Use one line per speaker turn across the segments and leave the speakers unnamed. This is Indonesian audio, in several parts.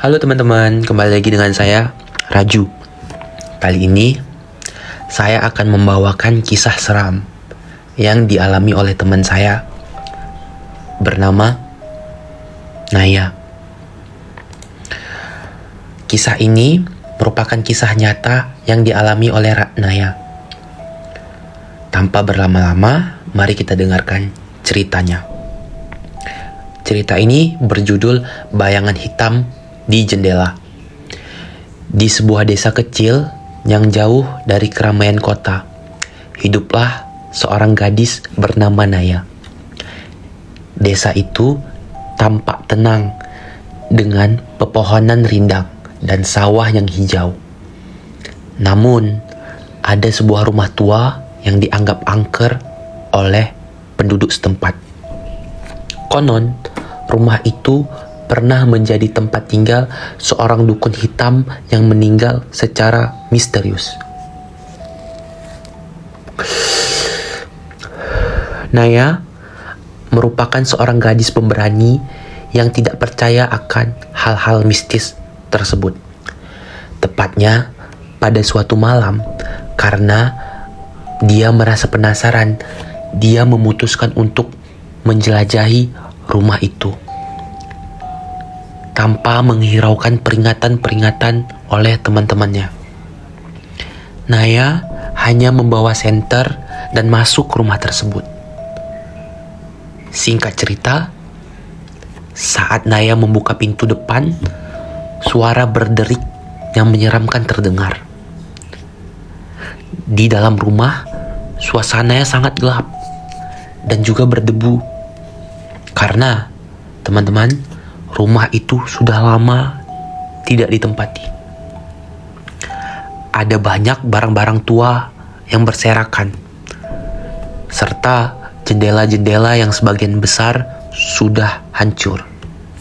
Halo teman-teman, kembali lagi dengan saya, Raju. Kali ini, saya akan membawakan kisah seram yang dialami oleh teman saya bernama Naya. Kisah ini merupakan kisah nyata yang dialami oleh Naya. Tanpa berlama-lama, mari kita dengarkan ceritanya. Cerita ini berjudul Bayangan Hitam di Jendela. Di sebuah desa kecil yang jauh dari keramaian kota, hiduplah seorang gadis bernama Naya. Desa itu tampak tenang dengan pepohonan rindang dan sawah yang hijau. Namun, ada sebuah rumah tua yang dianggap angker oleh penduduk setempat. Konon, rumah itu pernah menjadi tempat tinggal seorang dukun hitam yang meninggal secara misterius. Naya merupakan seorang gadis pemberani yang tidak percaya akan hal-hal mistis tersebut. Tepatnya pada suatu malam, karena dia merasa penasaran, dia memutuskan untuk menjelajahi rumah itu tanpa menghiraukan peringatan-peringatan oleh teman-temannya. Naya hanya membawa senter dan masuk ke rumah tersebut. Singkat cerita, saat Naya membuka pintu depan, suara berderik yang menyeramkan terdengar. Di dalam rumah, suasananya sangat gelap dan juga berdebu. Karena, teman-teman, rumah itu sudah lama tidak ditempati. Ada banyak barang-barang tua yang berserakan, serta jendela-jendela yang sebagian besar sudah hancur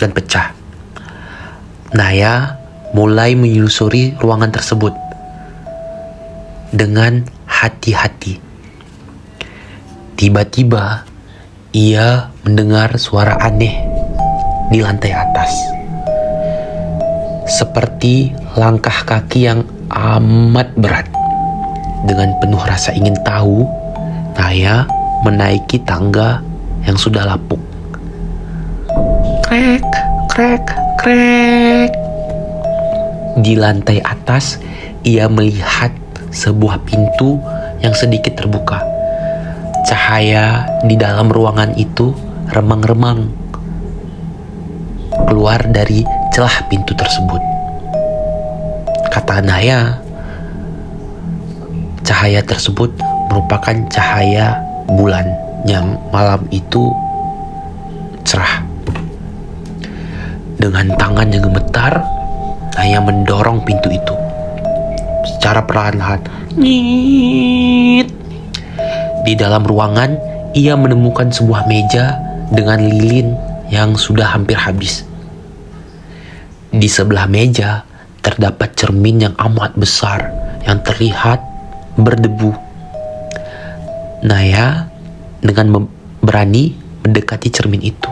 dan pecah. Naya mulai menyusuri ruangan tersebut dengan hati-hati. Tiba-tiba, ia mendengar suara aneh di lantai atas. Seperti langkah kaki yang amat berat. Dengan penuh rasa ingin tahu, Naya menaiki tangga yang sudah lapuk. Krek, krek, krek. Di lantai atas, ia melihat sebuah pintu yang sedikit terbuka. Cahaya di dalam ruangan itu remang-remang keluar dari celah pintu tersebut. Kata Naya, cahaya tersebut merupakan cahaya bulan yang malam itu cerah. Dengan tangan yang gemetar, Naya mendorong pintu itu secara perlahan-lahan. Nyit. Di dalam ruangan, ia menemukan sebuah meja dengan lilin yang sudah hampir habis. Di sebelah meja terdapat cermin yang amat besar yang terlihat berdebu. Naya dengan berani mendekati cermin itu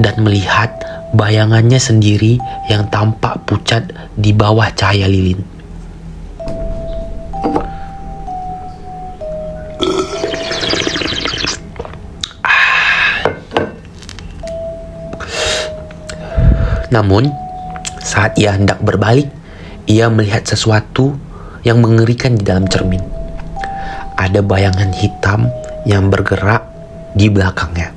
dan melihat bayangannya sendiri yang tampak pucat di bawah cahaya lilin. Namun, saat ia hendak berbalik, ia melihat sesuatu yang mengerikan di dalam cermin. Ada bayangan hitam yang bergerak di belakangnya.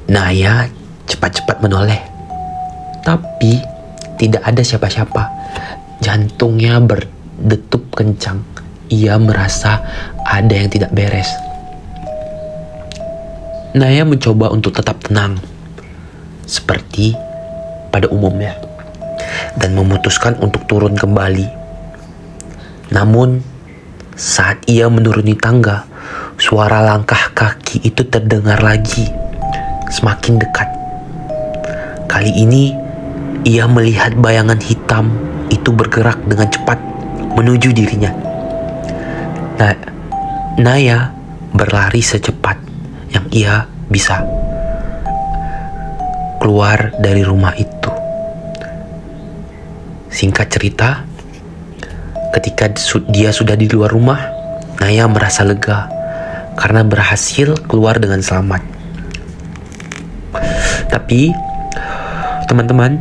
Naya cepat-cepat menoleh, tapi tidak ada siapa-siapa. Jantungnya berdetup kencang. Ia merasa ada yang tidak beres. Naya mencoba untuk tetap tenang, seperti pada umumnya, dan memutuskan untuk turun kembali. Namun, saat ia menuruni tangga, suara langkah kaki itu terdengar lagi, semakin dekat. Kali ini, ia melihat bayangan hitam itu bergerak dengan cepat menuju dirinya. Naya berlari secepat yang ia bisa keluar dari rumah itu. Singkat cerita, ketika dia sudah di luar rumah, Naya merasa lega karena berhasil keluar dengan selamat. Tapi, teman-teman,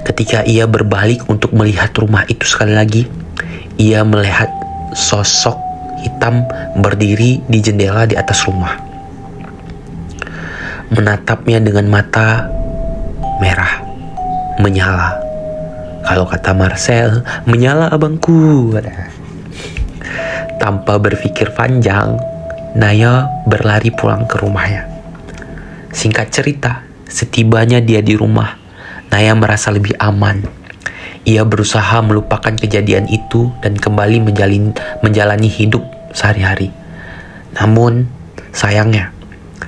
ketika ia berbalik untuk melihat rumah itu sekali lagi, ia melihat sosok hitam berdiri di jendela di atas rumah, menatapnya dengan mata merah, menyala. Kalau kata Marcel, menyala abangku. Tanpa berpikir panjang, Naya berlari pulang ke rumahnya. Singkat cerita, setibanya dia di rumah, Naya merasa lebih aman. Ia berusaha melupakan kejadian itu dan kembali menjalani hidup sehari-hari. Namun, sayangnya,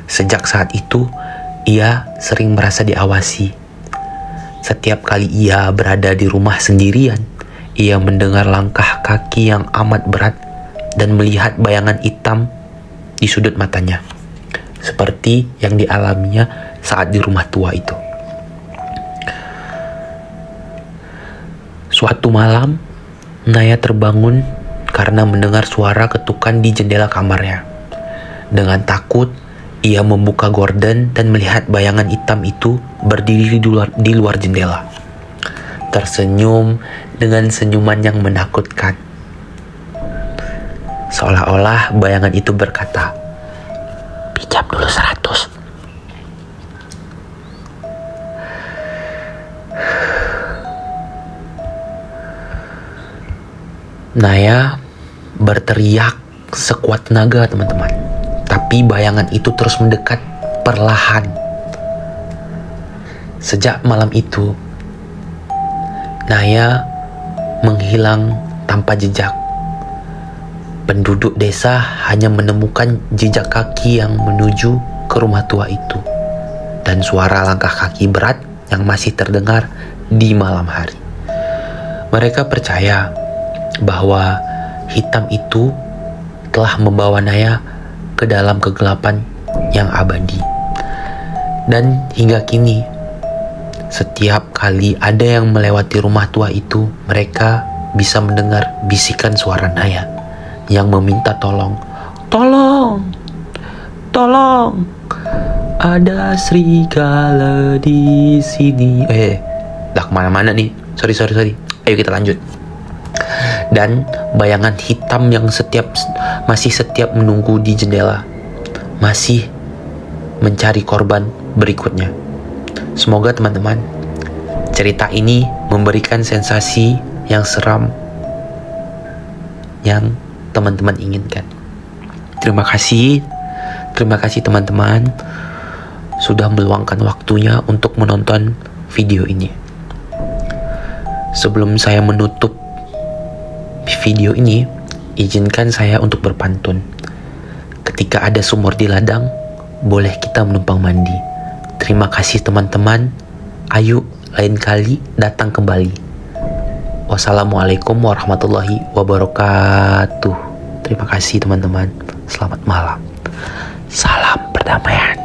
sejak saat itu, ia sering merasa diawasi. Setiap kali ia berada di rumah sendirian, ia mendengar langkah kaki yang amat berat dan melihat bayangan hitam di sudut matanya, seperti yang dialaminya saat di rumah tua itu. Suatu malam, Naya terbangun karena mendengar suara ketukan di jendela kamarnya. Dengan takut, ia membuka gorden dan melihat bayangan hitam itu berdiri di luar jendela, tersenyum dengan senyuman yang menakutkan. Seolah-olah bayangan itu berkata, "Pinjam dulu 100." Naya berteriak sekuat tenaga, teman-teman. Tapi bayangan itu terus mendekat perlahan. Sejak malam itu, Naya menghilang tanpa jejak. Penduduk desa hanya menemukan jejak kaki yang menuju ke rumah tua itu, dan suara langkah kaki berat yang masih terdengar di malam hari. Mereka percaya bahwa hitam itu telah membawa Naya ke dalam kegelapan yang abadi. Dan hingga kini, setiap kali ada yang melewati rumah tua itu, mereka bisa mendengar bisikan suara Naya yang meminta tolong. "Tolong, tolong, ada serigala di sini." Dah kemana-mana nih. Sorry. Ayo kita lanjut. Dan bayangan hitam yang masih setiap menunggu di jendela, masih mencari korban berikutnya. Semoga teman-teman, cerita ini memberikan sensasi yang seram yang teman-teman inginkan. Terima kasih teman-teman sudah meluangkan waktunya untuk menonton video ini. Sebelum saya menutup video ini, izinkan saya untuk berpantun. Ketika ada sumur di ladang, boleh kita menumpang mandi. Terima kasih teman-teman. Ayo lain kali datang kembali. Wassalamualaikum warahmatullahi wabarakatuh. Terima kasih teman-teman. Selamat malam. Salam perdamaian.